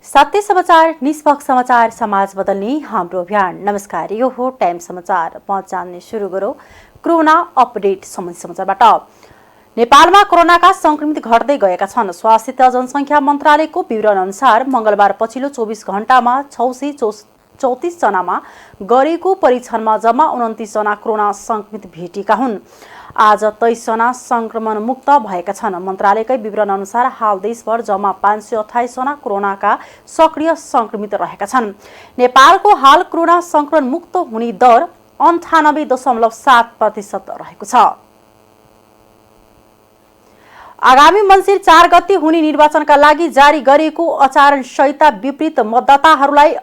सत्य समाचार, निष्पक्ष समाचार, समाज बदल्ने हाम्रो अभियान। नमस्कार, यो हो टाइम समाचार। पहचान्ने सुरु गरौँ कोरोना अपडेट समाचारबाट। नेपालमा कोरोनाका संक्रमित घट्दै गएका छन्। स्वास्थ्य तथा जनसङ्ख्या मन्त्रालयको विवरण अनुसार मंगलबार पछिल्लो 24 घण्टामा 634 जनामा गरेको परीक्षणमा जम्मा 29 जना कोरोना संक्रमित भेटिएका हुन्। आज 23 जना संक्रमण मुक्त भएका छन्। मन्त्रालयकै विवरण अनुसार हाल देशभर जम्मा 528 जना कोरोनाका सक्रिय संक्रमित रहेका छन्। नेपालको हाल कोरोना संक्रमण मुक्त हुने दर 98.7% रहेको छ। आगामी मङ्सिर 4 गते हुने निर्वाचनका लागि जारी गरिएको आचार संहिता विपरीत मतदाताहरूलाई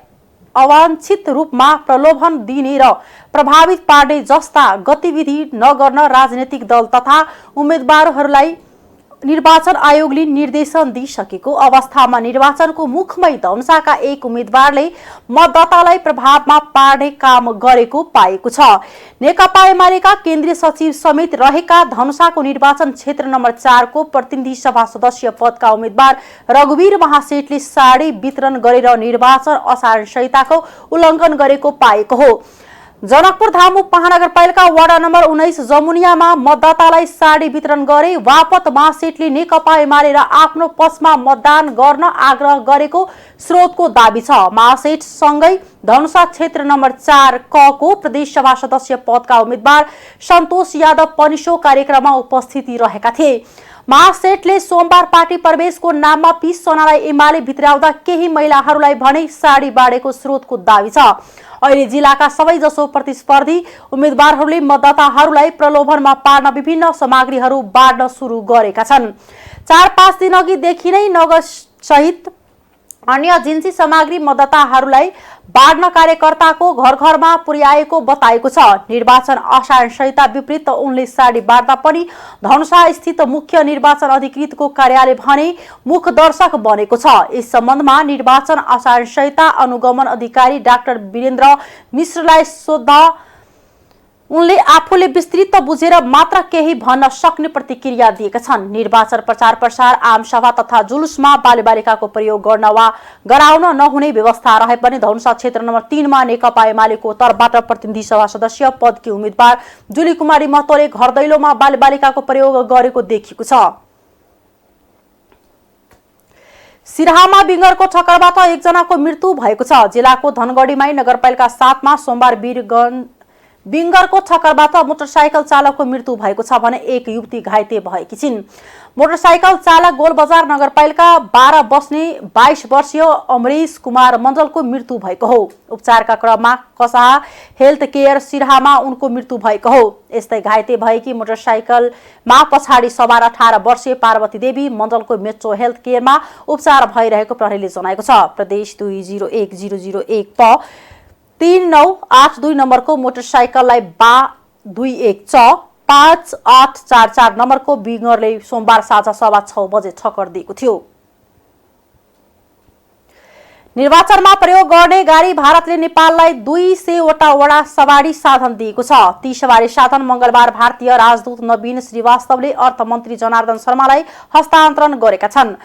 अवांछित रूपमा प्रलोभन दिने र प्रभावित पार्ने जस्ता गतिविधि नगर्न राजनीतिक दल तथा उम्मेदवारहरूलाई निर्वाचन आयोगले निर्देशन दिइसकेको अवस्थामा निर्वाचनको मुखमै धनुषाका एक उम्मेदवारले मतदातालाई प्रभावमा पार्ने काम गरेको पाएको छ। नेकपा एमालेका केन्द्रीय सचिव समेत रहेका धनुषाको निर्वाचन क्षेत्र नम्बर 4 को प्रतिनिधि सभा सदस्य पदका उम्मेदवार रघुवीर महासेठले साडी वितरण गरेर निर्वाचन आचार संहिताको उल्लङ्घन गरेको पाएको हो। जनकपुर धाम उपमहानगरपालिका वडा नम्बर 19 जमुनियामा मतदातालाई साडी वितरण गरे वापत महासेठले नेकपा एमाले र आफ्नो पक्षमा मतदान गर्न आग्रह गरेको स्रोतको दाबी छ। महासेठ सँगै धनुषा क्षेत्र नम्बर 4 क को प्रदेश सभा सदस्य पदका उम्मेदवार सन्तोष यादव पनि सो कार्यक्रममा उपस्थित रहेका थिए। महासेठले सोमबार पार्टी प्रवेशको नाममा 20 जनालाई एमाले भित्राउँदा केही महिलाहरूलाई भने साडी बाँडेको स्रोतको दाबी छ। अहिले जिल्लाका सबैजसो प्रतिस्पर्धी उम्मेदवारहरूले मतदाताहरूलाई प्रलोभनमा पार्न विभिन्न सामग्रीहरू बाँड्न सुरु गरेका छन्। 4-5 दिन अघिदेखि नै नगद सहित अन्य जिन्सी सामग्री मतदाताहरूलाई बाँड्न कार्यकर्ताको घर घरमा पुर्याएको बताएको छ। निर्वाचन आचार संहिता विपरीत उनले साडी बाँड्दा पनि धनुषा स्थित मुख्य निर्वाचन अधिकृतको कार्यालय भने मुखदर्शक बनेको छ। यस सम्बन्धमा निर्वाचन आचार संहिता अनुगमन अधिकारी डाक्टर वीरेन्द्र मिश्रलाई सोध्दा उनले आफूले विस्तृत बुझेर मात्र केही भन्न सक्ने प्रतिक्रिया दिएका छन्। निर्वाचन प्रचार प्रसार, आम सभा तथा जुलुसमा बालबालिकाको प्रयोग गर्न वा गराउन नहुने व्यवस्था रहे पनि धनुषा क्षेत्र नम्बर 3 मा नेकपा एमालेको तर्फबाट प्रतिनिधि सभा सदस्य पदकी उम्मेदवार जुली कुमारी महतोले घर दैलोमा बालबालिकाको प्रयोग गरेको देखिएको छ। सिराहामा बिङ्गरको ठक्करबाट एकजनाको मृत्यु भएको छ। जिल्लाको धनगढीमाई नगरपालिका 7 मा सोमबार बिङ्गरको ठक्करबाट मोटरसाइकल चालकको मृत्यु भएको छ भने एक युवती घाइते भएकी छिन्। मोटरसाइकल चालक गोलबजार नगरपालिका 12 बस्ने 22 वर्षीय अमरेश कुमार मण्डलको मृत्यु भएको हो। उपचारका क्रममा कसाहा हेल्थ केयर सिराहामा उनको मृत्यु भएको हो। यस्तै घाइते भएकी मोटरसाइकलमा पछाडि सवार 18 वर्षीय पार्वती देवी मण्डलको मेट्रो हेल्थ केयरमा उपचार भइरहेको प्रहरीले जनाएको छ। प्रदेश 201001 प 3982 नम्बरको मोटरसाइकललाई 21 5844 नम्बरको बिङ्गरले सोमबार साँझ 6:15 बजे ठक्कर दिएको थियो। निर्वाचनमा प्रयोग गर्ने गाडी भारतले नेपाललाई 200 वटा वडा सवारी साधन दिएको छ। ती सवारी साधन मंगलबार भारतीय राजदूत नवीन श्रीवास्तवले अर्थमन्त्री जनार्दन शर्मालाई हस्तान्तरण गरेका छन्।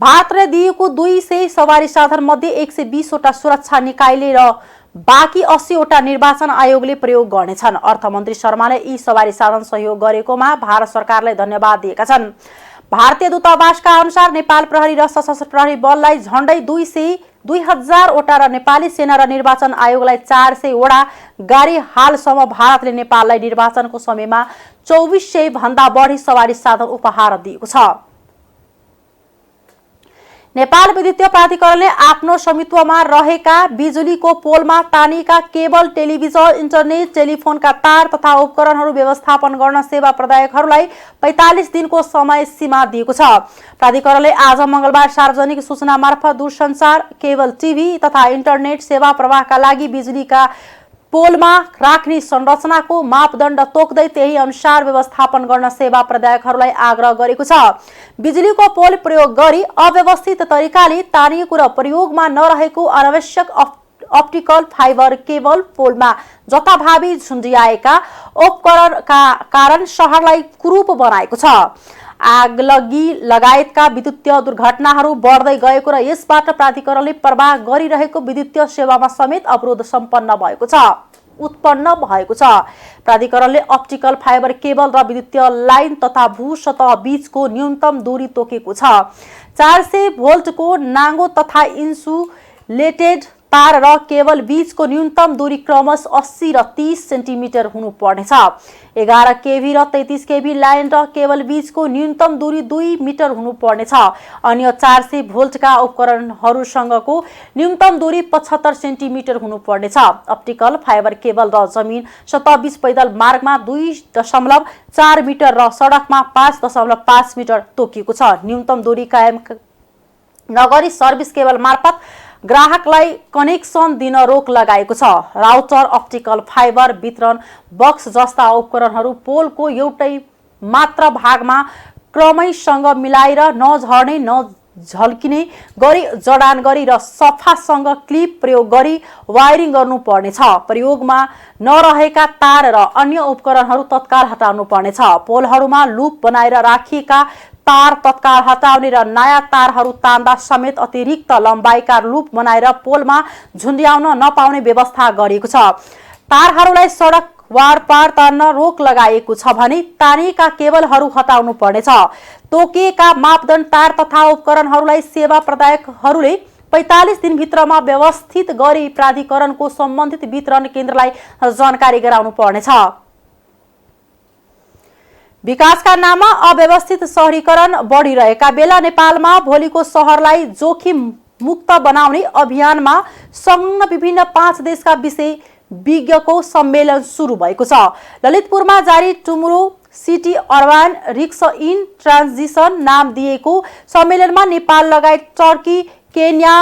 भारतले दिएको 200 सवारी साधन मध्ये 120 वटा सुरक्षा निकायले र बाँकी 80 वटा निर्वाचन आयोगले प्रयोग गर्नेछन्। अर्थमन्त्री शर्माले यी सवारी साधन सहयोग गरेकोमा भारत सरकारलाई धन्यवाद दिएका छन्। भारतीय दूतावासका अनुसार नेपाल प्रहरी र सशस्त्र प्रहरी बललाई झण्डै 2000 वटा र नेपाली सेना र निर्वाचन आयोगलाई 400 वटा गाडी हालसम्म भारतले नेपाललाई निर्वाचनको समयमा 2400 भन्दा बढी सवारी साधन उपहार दिएको छ। नेपाल विद्युतीय प्राधिकरणले आफ्नो स्वामित्वमा रहेका बिजुलीको पोलमा तानिएका केबल, टेलिभिजन, इन्टरनेट, टेलिफोनका तार तथा उपकरणहरू व्यवस्थापन गर्न सेवा प्रदायकहरूलाई 45 दिनको समय सीमा दिएको छ। प्राधिकरणले आज मंगलबार सार्वजनिक सूचना मार्फत दूरसञ्चार, केबल टिभी तथा इन्टरनेट सेवा प्रवाहका लागि बिजुलीका पोलमा राख्ने संरचनाको मापदण्ड तोक्दै त्यही अनुसार व्यवस्थापन गर्न सेवा प्रदायकहरूलाई आग्रह गरेको छ। बिजुलीको पोल प्रयोग गरी अव्यवस्थित तरिकाले तानिएको र प्रयोगमा नरहेको अनावश्यक अप्टिकल फाइबर केबल पोलमा जथाभावी झुन्डिआएका उपकरणका कारण शहरलाई कुरूप बनाएको छ। आगलगी लगायतका विद्युतीय दुर्घटनाहरू बढ्दै गएको र यसबाट प्राधिकरणले प्रवाह गरिरहेको विद्युतीय सेवामा समेत अवरोध उत्पन्न भएको छ। प्राधिकरणले अप्टिकल फाइबर केबल र विद्युतीय लाइन तथा भूसतह बीचको न्यूनतम दूरी तोकेको छ। 400 भोल्टको नाङ्गो तथा इन्सुलेटेड तार र केबल बीचको न्यूनतम दूरी क्रमशः 80 र 30 सेन्टिमिटर हुनुपर्नेछ। 11 केभी र 33 केभी लाइन र केबल बीचको न्यूनतम दूरी 2 मिटर हुनुपर्नेछ। अन्य 400 भोल्टका उपकरणहरूसँगको न्यूनतम दूरी 75 सेन्टिमिटर हुनुपर्नेछ। अप्टिकल फाइबर केबल र जमिन सतहबीच पैदल मार्गमा 2.4 मिटर र सडकमा 5.5 मिटर तोकिएको छ। न्यूनतम दूरी कायम नगरी सर्भिस केबल मार्फत ग्राहकलाई कनेक्सन दिन रोक लगाएको छ। राउटर, अप्टिकल फाइबर वितरण बक्स जस्ता उपकरणहरू पोलको एउटै मात्र भागमा क्रमैसँग मिलाएर नझर्ने नझल्किने गरी जडान गरी र सफासँग क्लिप प्रयोग गरी वायरिङ गर्नुपर्नेछ। प्रयोगमा नरहेका तार र अन्य उपकरणहरू तत्काल हटाउनु पर्नेछ। पोलहरूमा लुप बनाएर राखिएका तार तत्काल हटाउने र नयाँ तारहरू तान्दा समेत अतिरिक्त लम्बाइका लुप बनाएर पोलमा झुन्ड्याउन नपाउने व्यवस्था गरिएको छ। तारहरूलाई सडक वारपार तान्न रोक लगाइएको छ भने तानिएका केबलहरू हटाउनु पर्नेछ। तोकिएका मापदण्ड तार तथा उपकरणहरूलाई सेवा प्रदायकहरूले 45 दिनभित्रमा व्यवस्थित गरी प्राधिकरणको सम्बन्धित वितरण केन्द्रलाई जानकारी गराउनु पर्नेछ। विकासका नाममा अव्यवस्थित शहरीकरण बढिरहेका बेला नेपालमा भोलिको शहरलाई जोखिम मुक्त बनाउने अभियानमा संलग्न विभिन्न 5 देशका विज्ञको सम्मेलन सुरु भएको छ। ललितपुरमा जारी tomorrow city urban risk in transition नाम दिएको सम्मेलनमा नेपाल लगायत टर्की, केन्या,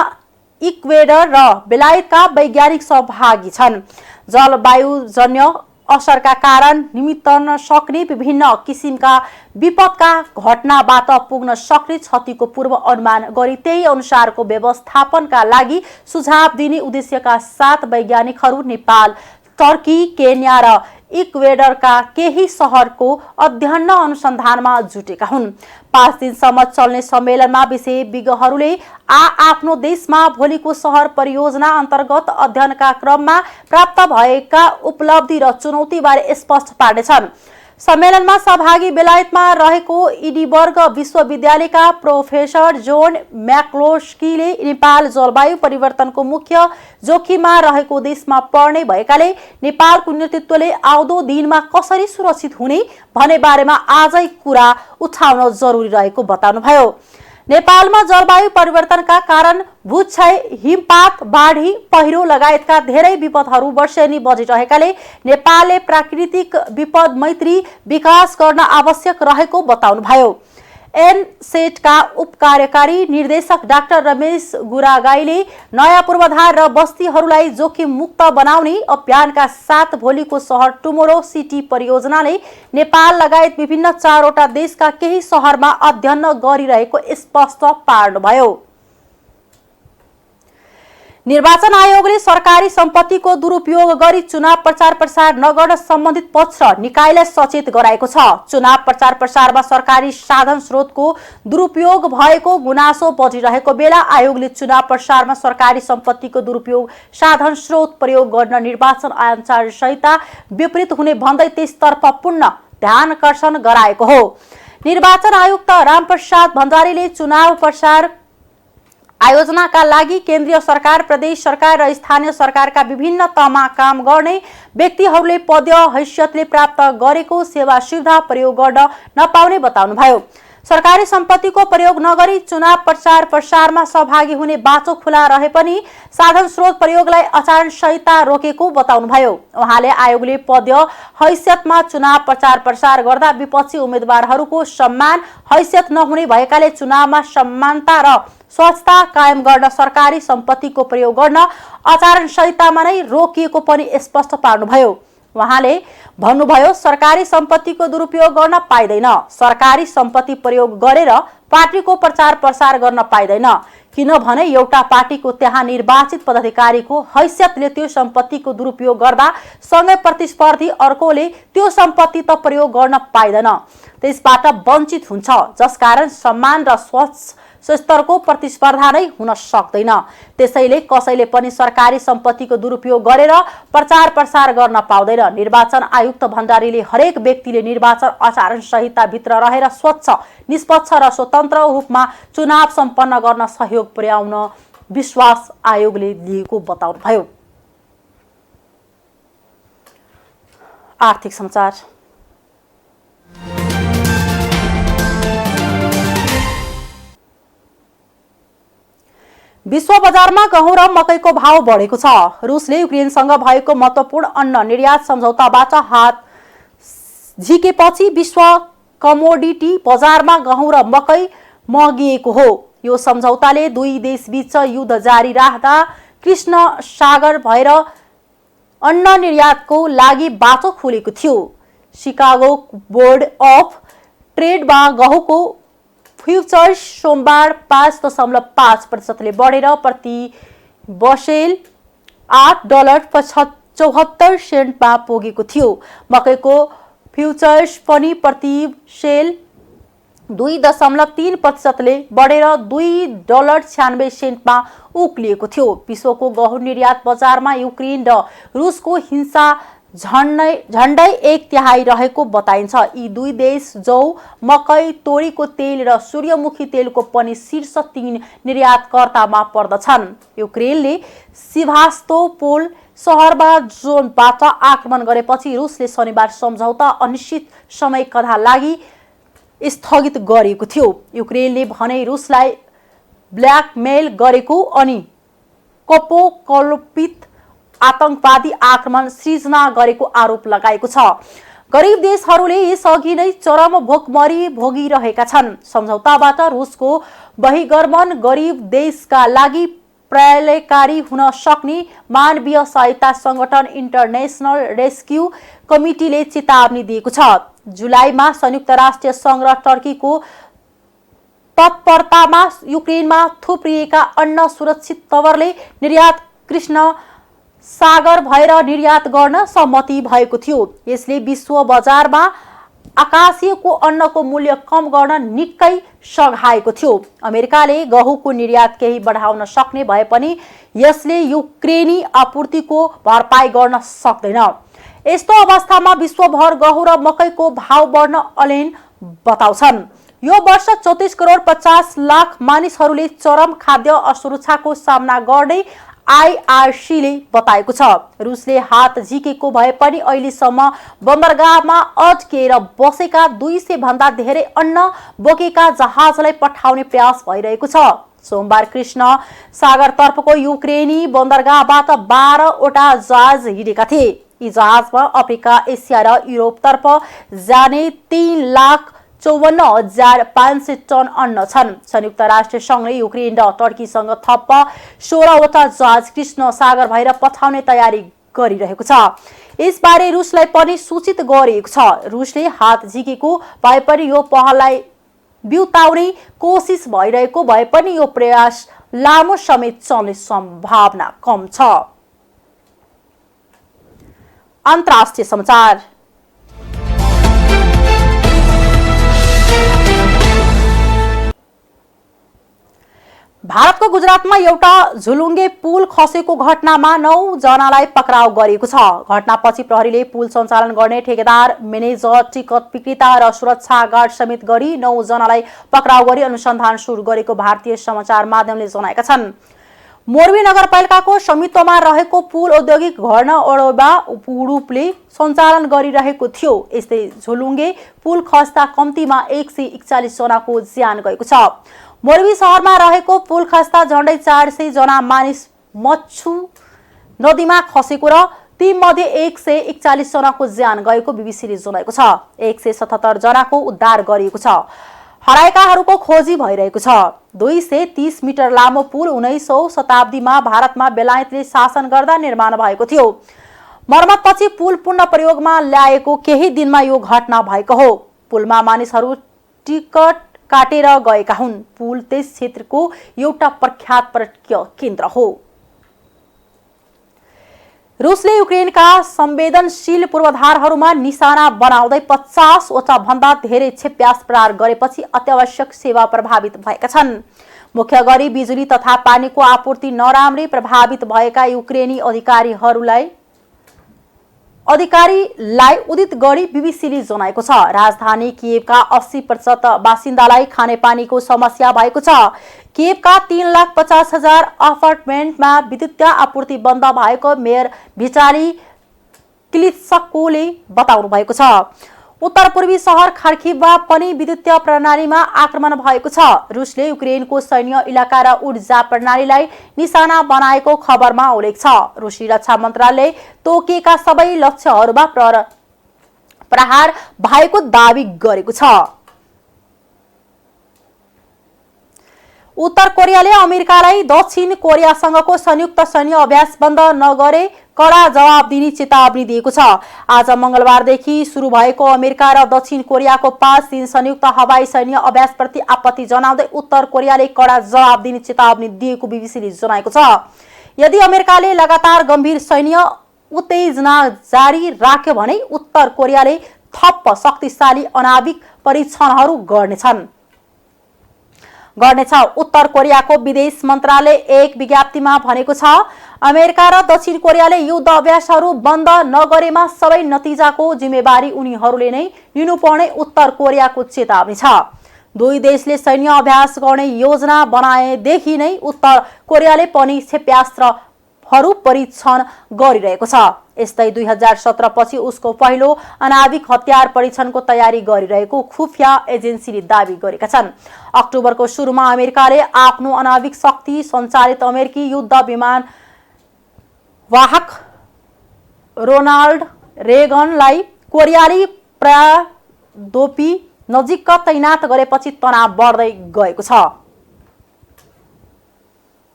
इक्वेडर र बेलायतका वैज्ञानिक सहभागी छन्। जलवायुजन्य असरका कारण निमित्तन सक्ने विभिन्न किसिमका विपदका घटनाबाट पुग्न सक्ने क्षतिको पूर्व अनुमान गरी त्यही अनुसारको व्यवस्थापनका लागि सुझाव दिने उद्देश्यका साथ वैज्ञानिकहरू नेपाल, टर्की, केन्या र इक्वेडरका केही सहरको अध्ययन अनुसन्धानमा जुटेका हुन्। 5 दिनसम्म चल्ने सम्मेलनमा विशेषज्ञहरूले आफ्नो देशमा भोलिको शहर परियोजना अन्तर्गत अध्ययनका क्रममा प्राप्त भएका उपलब्धि र चुनौतीबारे स्पष्ट पार्नेछन्। सम्मेलनमा सहभागी बेलायतमा रहेको एडिबर्ग विश्वविद्यालयका प्रोफेसर जोन म्याक्लोस्कीले नेपाल जलवायु परिवर्तनको मुख्य जोखिममा रहेको देशमा पर्ने भएकाले नेपालको नेतृत्वले आउँदो दिनमा कसरी सुरक्षित हुने भन्ने बारेमा आजै कुरा उठाउन जरुरी रहेको बताउनुभयो। नेपालमा जलवायु परिवर्तनका कारण भूक्षय, हिमपात, बाढी, पहिरो लगायतका धेरै विपदहरू वर्षेनी बढिरहेकाले नेपालले प्राकृतिक विपद मैत्री विकास गर्न आवश्यक रहेको बताउनुभयो। एनसेटका उपकार्यकारी निर्देशक डाक्टर रमेश गुरागाईले नयाँ पूर्वाधार र बस्तीहरूलाई जोखिम मुक्त बनाउने अभियानका साथ भोलिको शहर टुमोरो सिटी परियोजनाले नेपाल लगायत विभिन्न 4वटा देशका केही शहरमा अध्ययन गरिरहेको स्पष्ट पार्नुभयो। निर्वाचन आयोगले सरकारी सम्पत्तिको दुरुपयोग गरी चुनाव प्रचार प्रसार नगर्न सम्बन्धित पक्ष र निकायलाई सचेत गराएको छ। चुनाव प्रचार प्रसारमा सरकारी साधन स्रोतको दुरुपयोग भएको गुनासो बढिरहेको बेला आयोगले चुनाव प्रसारमा सरकारी सम्पत्तिको दुरुपयोग साधन स्रोत प्रयोग गर्न निर्वाचन आचार संहिता विपरीत हुने भन्दै त्यसतर्फ पुनः ध्यानकर्षण गराएको हो। निर्वाचन आयुक्त रामप्रसाद भण्डारीले चुनाव प्रसार आयोजनाका लागि केन्द्रीय सरकार, प्रदेश सरकार र स्थानीय सरकारका विभिन्न तहमा काम गर्ने व्यक्तिहरूले पद हैसियतले प्राप्त गरेको सेवा सुविधा प्रयोग गर्न नपाउने बताउनुभयो। सरकारी सम्पत्तिको प्रयोग नगरी चुनाव प्रचार प्रसारमा सहभागी हुने बाटो खुला रहे पनि साधन स्रोत प्रयोगलाई आचार संहिता रोकेको बताउनुभयो। उहाँले आयोगले पद हैसियतमा चुनाव प्रचार प्रसार गर्दा विपक्षी उम्मेदवारहरूको सम्मान हैसियत नहुने भएकाले चुनावमा समानता र स्वच्छता कायम गर्न सरकारी सम्पत्तिको प्रयोग गर्न आचार संहितामा नै रोकिएको पनि स्पष्ट पार्नुभयो। उहाँले भन्नुभयो, सरकारी सम्पत्तिको दुरुपयोग गर्न पाइदैन। सरकारी सम्पत्ति प्रयोग गरेर पार्टीको प्रचार प्रसार गर्न पाइदैन, किनभने एउटा पार्टीको त्यहाँ निर्वाचित पदाधिकारीको हैसियतले त्यो सम्पत्तिको दुरुपयोग गर्दा सँगै प्रतिस्पर्धी अर्कोले त्यो सम्पत्ति त प्रयोग गर्न पाइदैन, त्यसबाट वञ्चित हुन्छ, जसकारण सम्मान र स्तरको प्रतिस्पर्धा नै हुन सक्दैन। त्यसैले कसैले पनि सरकारी सम्पत्तिको दुरुपयोग गरेर प्रचार प्रसार गर्न पाउँदैन। निर्वाचन आयुक्त भण्डारीले हरेक व्यक्तिले निर्वाचन आचार संहिता भित्र रहेर स्वच्छ, निष्पक्ष र स्वतन्त्र रूपमा चुनाव सम्पन्न गर्न सहयोग पुर्याउन विश्वास आयोगले लिएको बताउनुभयो। आर्थिक समाचार। विश्व बजारमा गहुँ र मकैको भाव बढेको छ। रुसले युक्रेनसँग भएको महत्त्वपूर्ण अन्न निर्यात सम्झौताबाट हात झिकेपछि विश्व कमोडिटी बजारमा गहुँ र मकै महँगिएको हो। यो सम्झौताले दुई देशबीच युद्ध जारी राख्दा कृष्ण सागर भएर अन्न निर्यातको लागि बाटो खुलेको थियो। शिकागो बोर्ड अफ ट्रेडमा गहुँको फ्युचर्स सोमबार 5.5% बढेर प्रति बसेल $8.74 पुगेको थियो। मकैको फ्युचर्स पनि प्रति सेल 2.3% बढेर $2.96 उक्लिएको थियो। विश्वको गहुँ निर्यात बजारमा युक्रेन र रुसको हिंसा झण्डै 1/3 रहेको बताइन्छ। यी दुई देश जौ, मकै, तोरीको तेल र सूर्यमुखी तेलको पनि शीर्ष 3 निर्यातकर्तामा पर्दछन्। युक्रेनले सेभास्तोपोल सहरमा ड्रोनबाट आक्रमण गरेपछि रुसले शनिबार सम्झौता अनिश्चित समयका लागि स्थगित गरेको थियो। युक्रेनले भने रुसलाई ब्ल्याकमेल गरेको अनि कपोकल्पित आतंकवादी आक्रमण सृजना गरेको आरोप लगाएको छ। गरिब देशहरूले यसअघि नै चरम भोकमरी भोगिरहेका छन्। सम्झौताबाट रुसको बहिर्गमन गरिब देशका लागि प्रलयकारी हुन सक्ने मानवीय सहायता संगठन इन्टरनेशनल रेस्क्यू कमिटीले चेतावनी दिएको छ। जुलाईमा संयुक्त राष्ट्र संघ र टर्कीको तत्परतामा युक्रेनमा थुप्रिएका अन्न सुरक्षित तवरले निर्यात कृष्ण सागर भएर निर्यात गर्न सहमति भएको थियो। यसले विश्व बजारमा आकाशीयको अन्नको मूल्य कम गर्न निकै सघाएको थियो। अमेरिकाले गहुँको निर्यात केही बढाउन सक्ने भए पनि यसले युक्रेनी आपूर्तिको भरपाई गर्न सक्दैन। यस्तो अवस्थामा विश्वभर गहुँ र मकैको भाव बढ्न अलेन बताउँछन्। यो वर्ष 34 करोड 50 लाख मानिसहरूले चरम खाद्य असुरक्षाको सामना गर्ने आईआरसीले बताएको छ। रुसले हात झिकेको भए पनि अहिलेसम्म बन्दरगाहमा अड्केर बसेका 200 भन्दा धेरै अन्न बोकेका जहाजलाई पठाउने प्रयास भइरहेको छ। सोमबार कृष्ण सागरतर्फको युक्रेनी बन्दरगाहबाट 12 वटा जहाज हिँडेका थिए। यी जहाजमा अफ्रिका, एसिया र युरोपतर्फ जाने 3,54,500 टन अन्न छन्। संयुक्त राष्ट्र संघले युक्रेन र टर्कीसँग थप 16 वटा जहाज कृष्ण सागर भएर पठाउने तयारी गरिरहेको छ। यसबारे रुसलाई पनि सूचित गरिएको छ। रुसले हात झिकेको भए पनि यो पहललाई बिउताउने कोसिस भइरहेको भए पनि यो प्रयास लामो समय चल्ने सम्भावना कम छ। अन्तर्राष्ट्रिय समाचार। भारतको गुजरातमा एउटा झुलुङ्गे पुल खसेको घटनामा 9 जनालाई पक्राउ गरिएको छ। घटनापछि प्रहरीले पुल सञ्चालन गर्ने ठेकेदार, म्यानेजर, टिकट विक्रेता र सुरक्षा गार्ड समेत गरी 9 जनालाई पक्राउ गरी अनुसन्धान सुरु गरेको भारतीय समाचार माध्यमले जनाएका छन्। मोरबी नगरपालिकाको स्वामित्वमा रहेको पुल औद्योगिक घर्न अडोबा रूपले सञ्चालन गरिरहेको थियो। यस्तै झुलुङ्गे पुल खस्दा कम्तीमा 141 जनाको ज्यान गएको छ। मोरबी शहरमा रहेको पुल खस्दा झण्डै 400 जना मानिस मच्छु नदीमा खसेको र तीमध्ये 141 जनाको ज्यान गएको बीबीसीले जनाएको छ। 177 जनाको उद्धार गरिएको छ। हराएकाहरूको खोजी भइरहेको छ। 230 मिटर लामो पुल 19औं शताब्दीमा भारतमा बेलायतले शासन गर्दा निर्माण भएको थियो। मर्मतपछि पुल पुनः प्रयोगमा ल्याएको केही दिनमा यो घटना भएको हो। पुलमा मानिसहरू टिकट काटेर गएका हुन्। पुल त्यस क्षेत्रको एउटा प्रख्यात पर्यटकीय केन्द्र हो। रुसले युक्रेनका संवेदनशील पूर्वाधारहरूमा निशाना बनाउँदै 50 वटा भन्दा धेरै क्षेप्यास्त्र प्रहार गरेपछि अत्यावश्यक सेवा प्रभावित भएका छन्। मुख्य गरी बिजुली तथा पानीको आपूर्ति नराम्ररी प्रभावित भएका युक्रेनी अधिकारीलाई उद्धृत गरी बीबीसीले जनाएको छ। राजधानी किएभका 80% बासिन्दालाई खानेपानीको समस्या भएको छ। किएभका 3,50,000 अपार्टमेन्टमा विद्युत आपूर्ति बन्द भएको मेयर भिटाली क्लित्सकोले बताउनु भएको छ। उत्तर पूर्वी शहर खार्किभमा पनि विद्युतीय प्रणालीमा आक्रमण भएको छ। रुसले युक्रेनको सैन्य इलाका र ऊर्जा प्रणालीलाई निशाना बनाएको खबरमा उल्लेख छ। रुसी रक्षा मन्त्रालयले तोकिएका सबै लक्ष्यहरूमा प्रहार भएको दावी गरेको छ। उत्तर कोरियाले अमेरिकालाई दक्षिण कोरियासँगको संयुक्त सैन्य अभ्यास बन्द नगरे कडा जवाब दिने चेतावनी दिएको छ। आज मंगलबारदेखि सुरु भएको अमेरिका र दक्षिण कोरियाको 5 दिन संयुक्त हवाई सैन्य अभ्यासप्रति आपत्ति जनाउँदै उत्तर कोरियाले कडा जवाब दिने चेतावनी दिएको बीबीसीले जनाएको छ। यदि अमेरिकाले लगातार गम्भीर सैन्य उत्तेजना जारी राख्यो भने उत्तर कोरियाले थप शक्तिशाली आणविक परीक्षणहरू गर्नेछ। उत्तर कोरियाको विदेश मन्त्रालय एक विज्ञप्तिमा भनेको छ, अमेरिका र दक्षिण कोरियाले युद्ध अभ्यासहरू बन्द नगरेमा सबै नतिजाको जिम्मेवारी उनीहरूले नै लिनुपर्ने उत्तर कोरियाको चेतावनी छ। दुई देशले सैन्य अभ्यास गर्ने योजना बनाएदेखि नै उत्तर कोरियाले पनि क्षेप्यास्त्रहरू परीक्षण गरिरहेको छ। यस्तै 2017 पछि उसको पहिलो आणविक हतियार परीक्षणको तयारी गरिरहेको खुफिया एजेन्सीले दावी गरेका छन्। अक्टोबरको सुरुमा अमेरिकाले आफ्नो आणविक शक्ति सञ्चालित अमेरिकी युद्ध विमान वाहक रोनाल्ड रेगनलाई कोरियाली प्रायद्वीप नजिक तैनात गरेपछि तनाव बढ्दै गएको छ।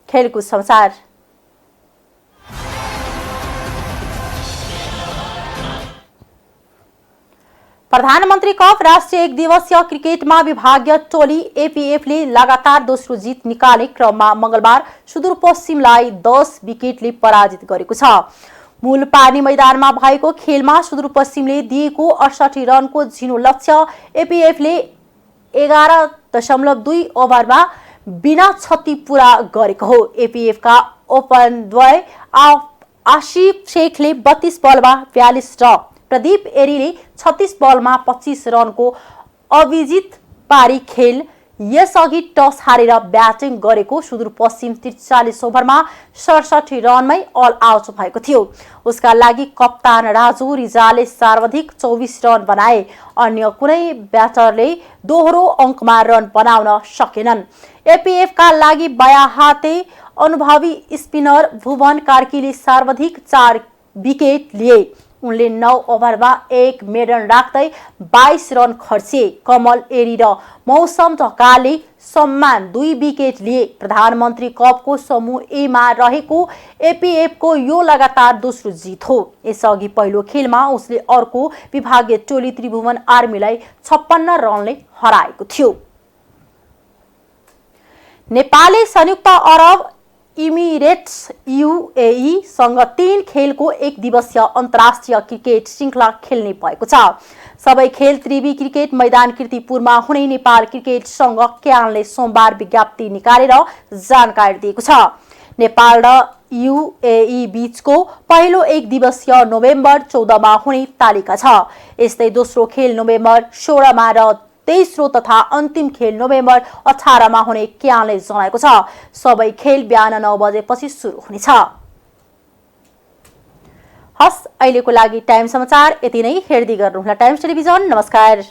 खेलकुद समाचार। प्रधानमन्त्री कप राष्ट्रिय एक दिवसीय क्रिकेटमा विभागीय टोली एपीएफले लगातार दोस्रो जित निकाल्ने क्रममा मंगलबार सुदूरपश्चिमलाई 10 विकेटले पराजित गरेको छ। मूल पानी मैदानमा भएको खेलमा सुदूरपश्चिमले दिएको 68 रनको झिनो लक्ष्य एपीएफले 11.2 ओभरमा बिना क्षति पूरा गरेको हो। एपीएफका ओपनद्वय आसिफ शेखले 32 बलमा 42 र प्रदीप एरीले 36 बलमा 25 रनको अविजित पारी खेल। यसअघि टस हारेर ब्याटिङ गरेको सुदूरपश्चिम 43 ओभरमा 67 रनमै अल आउट भएको थियो। उसका लागि कप्तान राजु रिजालले सर्वाधिक 24 रन बनाए। अन्य कुनै ब्याटरले दोहोरो अङ्कमा रन बनाउन सकेनन्। एपीएफका लागि बायाँ-हाते अनुभवी स्पिनर भुवन कार्कीले सर्वाधिक 4 विकेट लिए। उनले 9 ओभरमा 1 मेडन राख्दै 22 रन खर्चे। कमल एरी र मौसम ढकालले सम्मान 2 विकेट लिए। प्रधानमन्त्री कपको समूह ए मा रहेको एपीएफको यो लगातार दोस्रो जित हो। यसअघि पहिलो खेलमा उसले अर्को विभागीय टोली त्रिभुवन आर्मीलाई 56 रनले हराएको थियो। नेपालले संयुक्त अरब इमिरेट्स यूएई सँग 3 खेलको एक दिवसीय अन्तर्राष्ट्रिय क्रिकेट श्रृङ्खला खेल्ने भएको छ। सबै खेल त्रिवी क्रिकेट मैदान कीर्तिपुरमा हुने नेपाल क्रिकेट संघ क्यानले सोमबार विज्ञप्ति निकालेर जानकारी दिएको छ। नेपाल र यूएई बीचको पहिलो एक दिवसीय नोभेम्बर 14 मा हुने तालिका छ। यस्तै दोस्रो खेल नोभेम्बर 16 मा र तेस्रो तथा अन्तिम खेल नोभेम्बर 18 मा हुने क्यानले जनाएको छ। सबै खेल बिहान 9 बजेपछि सुरु हुनेछ। हस्, अहिलेको लागि टाइम समाचार यति नै। हेर्दै गर्नुहोला टाइम्स टेलिभिजन। नमस्कार।